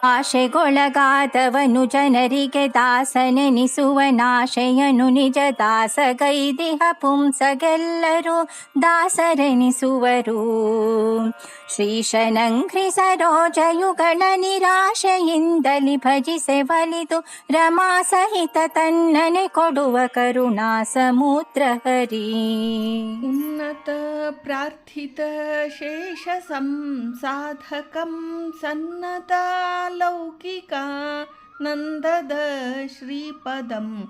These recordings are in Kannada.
ಆಶೆಗೊಳಗಾದವನು ಜನರಿಗೆ ದಾಸನೆನಿಸುವನಾಶೆಯನು ನಿಜ ದಾಸಗೈದಿಹ ಪುಂಸಗೆಲ್ಲರೂ ದಾಸರೆನಿಸುವರು. ಶ್ರೀಶನಂಘ್ರಿ ಸರೋಜಯುಗಳ ನಿರಾಶೆಯಿಂದಲಿ ಭಜಿಸೆ ಒಲಿದು ರಮಾ ಸಹಿತ ತನ್ನನೆ ಕೊಡುವ ಕರುಣಾ ಸಮುದ್ರ ಹರಿ. ಉನ್ನತ ಪ್ರಾರ್ಥಿತ ಶೇಷ ಸಂಸಾಧಕಂ ಸನ್ನತ ಲೌಕಿಕ ನಂದದ ಶ್ರೀಪದಂ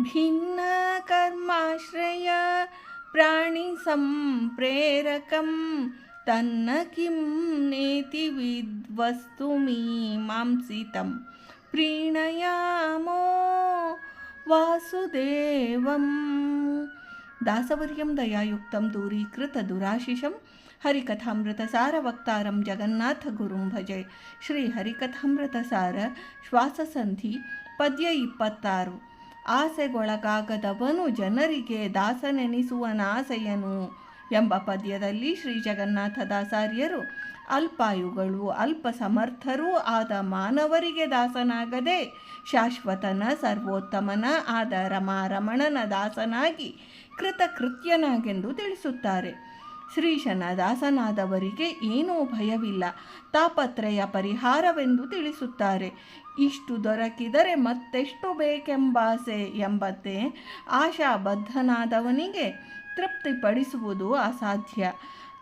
ಭಿನ್ನ ಕರ್ಮಾಶ್ರಯ ಪ್ರಾಣಿ ಸಂಪ್ರೇರಕಂ ತನ್ನ ಕಿಂ ನೇತಿ ವಿದ್ವಸ್ತು ಮೀಮಾಂಸಿತಂ ಪ್ರೀಣಯಾಮೋ ವಾಸುದೇವಂ. ದಾಸವರ್ಯಂ ದಯಾಯುಕ್ತಂ ದೂರೀಕೃತ ದುರಾಶಿಷಂ ಹರಿಕಥಾಮೃತ ಸಾರ ವಕ್ತಾರಂ ಜಗನ್ನಾಥ ಗುರುಂ ಭಜೆ. ಶ್ರೀ ಹರಿಕಥಾಮೃತ ಸಾರ ಶ್ವಾಸಸಂಧಿ ಪದ್ಯ 26. ಆಸೆಗೊಳಗಾಗದವನು ಜನರಿಗೆ ದಾಸನೆನಿಸುವನಾಸೆಯನು ಎಂಬ ಪದ್ಯದಲ್ಲಿ ಶ್ರೀ ಜಗನ್ನಾಥದಾಸಾರ್ಯರು ಅಲ್ಪಾಯುಗಳು ಅಲ್ಪ ಸಮರ್ಥರೂ ಆದ ಮಾನವರಿಗೆ ದಾಸನಾಗದೆ ಶಾಶ್ವತನ ಸರ್ವೋತ್ತಮನ ಆದ ರಮಾರಮಣನ ದಾಸನಾಗಿ ಕೃತಕೃತ್ಯನಾಗೆಂದು ತಿಳಿಸುತ್ತಾರೆ. ಶ್ರೀಶನ ದಾಸನಾದವರಿಗೆ ಏನೂ ಭಯವಿಲ್ಲ, ತಾಪತ್ರಯ ಪರಿಹಾರವೆಂದು ತಿಳಿಸುತ್ತಾರೆ. ಇಷ್ಟು ದೊರಕಿದರೆ ಮತ್ತೆಷ್ಟು ಬೇಕೆಂಬಾಸೆ ಎಂಬಂತೆ ಆಶಾಬದ್ಧನಾದವನಿಗೆ ತೃಪ್ತಿಪಡಿಸುವುದು ಅಸಾಧ್ಯ.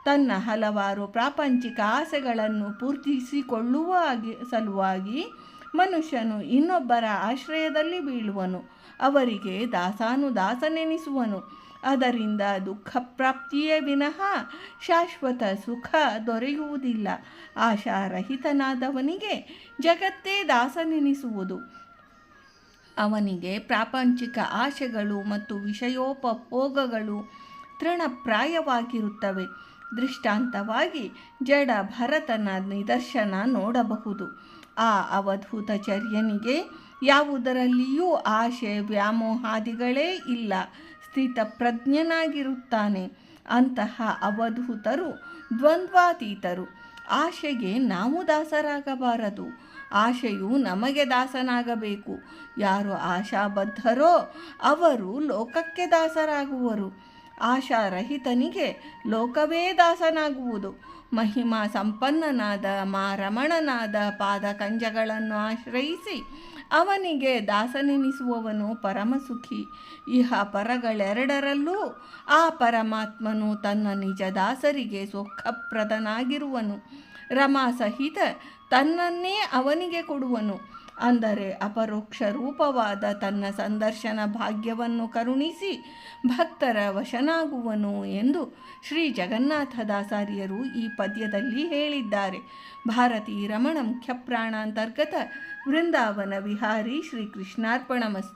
ತನ್ನ ಹಲವಾರು ಪ್ರಾಪಂಚಿಕ ಆಸೆಗಳನ್ನು ಪೂರ್ತಿಸಿಕೊಳ್ಳುವ ಸಲುವಾಗಿ ಮನುಷ್ಯನು ಇನ್ನೊಬ್ಬರ ಆಶ್ರಯದಲ್ಲಿ ಬೀಳುವನು, ಅವರಿಗೆ ದಾಸಾನುದಾಸನೆನಿಸುವನು. ಅದರಿಂದ ದುಃಖ ಪ್ರಾಪ್ತಿಯೇ ವಿನಃ ಶಾಶ್ವತ ಸುಖ ದೊರೆಯುವುದಿಲ್ಲ. ಆಶಾರಹಿತನಾದವನಿಗೆ ಜಗತ್ತೇ ದಾಸನೆನಿಸುವುದು. ಅವನಿಗೆ ಪ್ರಾಪಂಚಿಕ ಆಶೆಗಳು ಮತ್ತು ವಿಷಯೋಪಭೋಗಗಳು ತೃಣಪ್ರಾಯವಾಗಿರುತ್ತವೆ. ದೃಷ್ಟಾಂತವಾಗಿ ಜಡ ಭರತನ ನಿದರ್ಶನ ನೋಡಬಹುದು. ಆ ಅವಧೂತ ಚರ್ಯನಿಗೆ ಯಾವುದರಲ್ಲಿಯೂ ಆಶೆ ವ್ಯಾಮೋಹಾದಿಗಳೇ ಇಲ್ಲ, ಸ್ಥಿತಪ್ರಜ್ಞನಾಗಿರುತ್ತಾನೆ. ಅಂತಹ ಅವಧೂತರು ದ್ವಂದ್ವಾತೀತರು. ಆಶೆಗೆ ನಾವು ದಾಸರಾಗಬಾರದು, ಆಶೆಯು ನಮಗೆ ದಾಸನಾಗಬೇಕು. ಯಾರು ಆಶಾಬದ್ಧರೋ ಅವರು ಲೋಕಕ್ಕೆ ದಾಸರಾಗುವರು. ಆಶಾರಹಿತನಿಗೆ ಲೋಕವೇ ದಾಸನಾಗುವುದು. ಮಹಿಮಾ ಸಂಪನ್ನನಾದ ರಮಣನಾದ ಪಾದಕಂಜಗಳನ್ನು ಆಶ್ರಯಿಸಿ ಅವನಿಗೆ ದಾಸನೆನಿಸುವವನು ಪರಮಸುಖಿ. ಇಹ ಪರಗಳೆರಡರಲ್ಲೂ ಆ ಪರಮಾತ್ಮನು ತನ್ನ ನಿಜ ದಾಸರಿಗೆ ಸುಖಪ್ರದನಾಗಿರುವನು. ರಮಾ ಸಹಿತ ತನ್ನನ್ನೇ ಅವನಿಗೆ ಕೊಡುವನು. ಅಂದರೆ ಅಪರೋಕ್ಷ ರೂಪವಾದ ತನ್ನ ಸಂದರ್ಶನ ಭಾಗ್ಯವನ್ನು ಕರುಣಿಸಿ ಭಕ್ತರ ವಶನಾಗುವನು ಎಂದು ಶ್ರೀ ಜಗನ್ನಾಥದಾಸಾರ್ಯರು ಈ ಪದ್ಯದಲ್ಲಿ ಹೇಳಿದ್ದಾರೆ. ಭಾರತೀ ರಮಣ ಮುಖ್ಯ ಪ್ರಾಣಾಂತರ್ಗತ ವೃಂದಾವನ ವಿಹಾರಿ ಶ್ರೀ ಕೃಷ್ಣಾರ್ಪಣಮಸ್ತು.